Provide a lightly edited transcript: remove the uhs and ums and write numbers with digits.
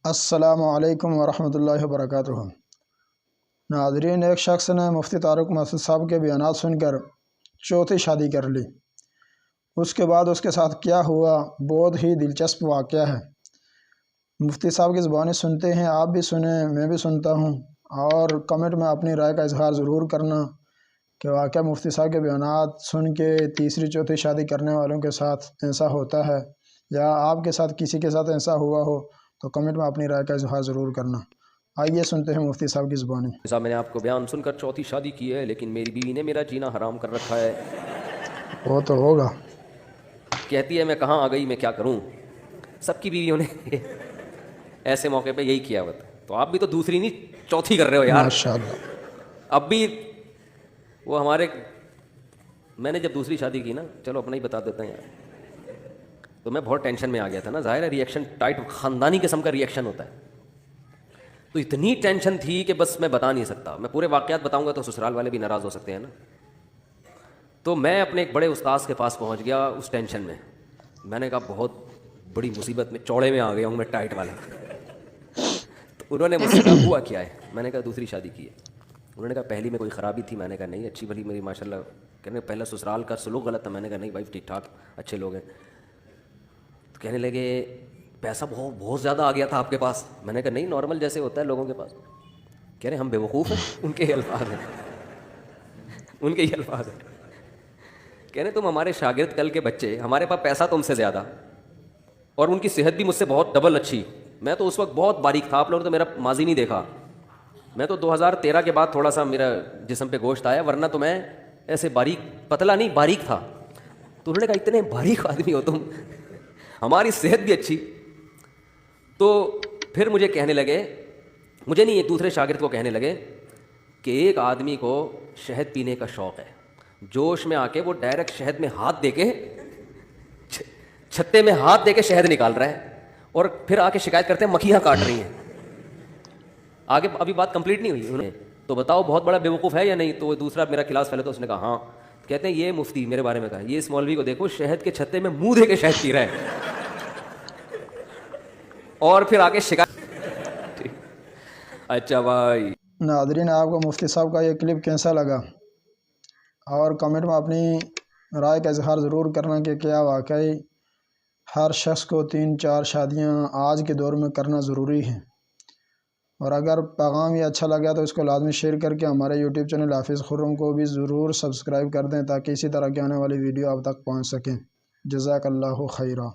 السلام علیکم ورحمۃ اللہ وبرکاتہ۔ ناظرین، ایک شخص نے مفتی طارق مسعود صاحب کے بیانات سن کر چوتھی شادی کر لی۔ اس کے بعد اس کے ساتھ کیا ہوا، بہت ہی دلچسپ واقعہ ہے۔ مفتی صاحب کی زبانی سنتے ہیں، آپ بھی سنیں، میں بھی سنتا ہوں، اور کمنٹ میں اپنی رائے کا اظہار ضرور کرنا کہ واقعہ مفتی صاحب کے بیانات سن کے تیسری چوتھی شادی کرنے والوں کے ساتھ ایسا ہوتا ہے، یا آپ کے ساتھ کسی کے ساتھ ایسا ہوا ہو تو کمنٹ میں اپنی رائے کا اظہار ضرور کرنا۔ آئیے سنتے ہیں مفتی صاحب کی زبانی۔ صاحب، میں نے آپ کو بیان سن کر چوتھی شادی کی ہے، لیکن میری بیوی نے میرا جینا حرام کر رکھا ہے۔ وہ تو ہوگا۔ کہتی ہے میں کہاں آ گئی، میں کیا کروں۔ سب کی بیویوں نے ایسے موقع پہ یہی کیا ہوتا ہے، تو آپ بھی تو دوسری نہیں چوتھی کر رہے ہو یار۔ ماشاءاللہ۔ اب بھی وہ ہمارے، میں نے جب دوسری شادی کی نا، چلو اپنا ہی بتا دیتا ہوں یار، تو میں بہت ٹینشن میں آ گیا تھا نا، ظاہر ہے ریئیکشن ٹائٹ خاندانی قسم کا ریئیکشن ہوتا ہے، تو اتنی ٹینشن تھی کہ بس میں بتا نہیں سکتا۔ میں پورے واقعات بتاؤں گا تو سسرال والے بھی ناراض ہو سکتے ہیں نا۔ تو میں اپنے ایک بڑے استاذ کے پاس پہنچ گیا اس ٹینشن میں۔ میں نے کہا بہت بڑی مصیبت میں، چوڑے میں آ گیا ہوں میں، ٹائٹ والا۔ تو انہوں نے مجھ سے کہا ہوا کیا ہے؟ میں نے کہا دوسری شادی کی ہے۔ انہوں نے کہا پہلی میں کوئی خرابی تھی؟ میں نے کہا نہیں، اچھی بھلی میری ماشاء اللہ۔ کہنے پہلا سسرال کا سلوک غلط تھا؟ میں نے کہا نہیں بھائی، ٹھیک ٹھاک اچھے لوگ ہیں۔ تو کہنے لگے پیسہ بہت زیادہ آ گیا تھا آپ کے پاس؟ میں نے کہا نہیں، نارمل جیسے ہوتا ہے لوگوں کے پاس۔ کہہ رہے ہم بے وقوف ہیں؟ ان کے ہی الفاظ ہیں، ان کے ہی الفاظ ہیں۔ کہہ رہے تم ہمارے شاگرد، کل کے بچے، ہمارے پاس پیسہ تم سے زیادہ، اور ان کی صحت بھی مجھ سے بہت ڈبل اچھی۔ میں تو اس وقت بہت باریک تھا، آپ لوگوں نے تو میرا ماضی نہیں دیکھا۔ میں تو 2013 کے بعد تھوڑا سا میرا جسم پہ گوشت آیا، ورنہ تو میں ایسے باریک، پتلا نہیں باریک تھا۔ تو انہوں نے کہا اتنے باریک آدمی ہو تم، ہماری صحت بھی اچھی۔ تو پھر مجھے کہنے لگے، مجھے نہیں، ایک دوسرے شاگرد کو کہنے لگے کہ ایک آدمی کو شہد پینے کا شوق ہے، جوش میں آ کے وہ ڈائریکٹ شہد میں ہاتھ دے کے، چھتے میں ہاتھ دے کے شہد نکال رہا ہے، اور پھر آ کے شکایت کرتے ہیں مکھیاں کاٹ رہی ہیں۔ آگے ابھی بات کمپلیٹ نہیں ہوئی۔ انہیں تو بتاؤ بہت بڑا بیوقوف ہے یا نہیں؟ تو وہ دوسرا میرا کلاس فیلو تھا، اس نے کہا ہاں۔ کہتے ہیں یہ مفتی میرے بارے میں کہا، یہ اس مولوی کو دیکھو شہد کے چھتے میں منہ دے کے شہد پی رہا ہے، اور پھر آگے شکایت۔ اچھا بھائی ناظرین، آپ کو مفتی صاحب کا یہ کلپ کیسا لگا، اور کمنٹ میں اپنی رائے کا اظہار ضرور کرنا کہ کیا واقعی ہر شخص کو 3-4 شادیاں آج کے دور میں کرنا ضروری ہے۔ اور اگر پیغام یہ اچھا لگا تو اس کو لازمی شیئر کر کے ہمارے یوٹیوب چینل حافظ خرم کو بھی ضرور سبسکرائب کر دیں، تاکہ اسی طرح کی آنے والی ویڈیو آپ تک پہنچ سکیں۔ جزاک اللہ خیرہ۔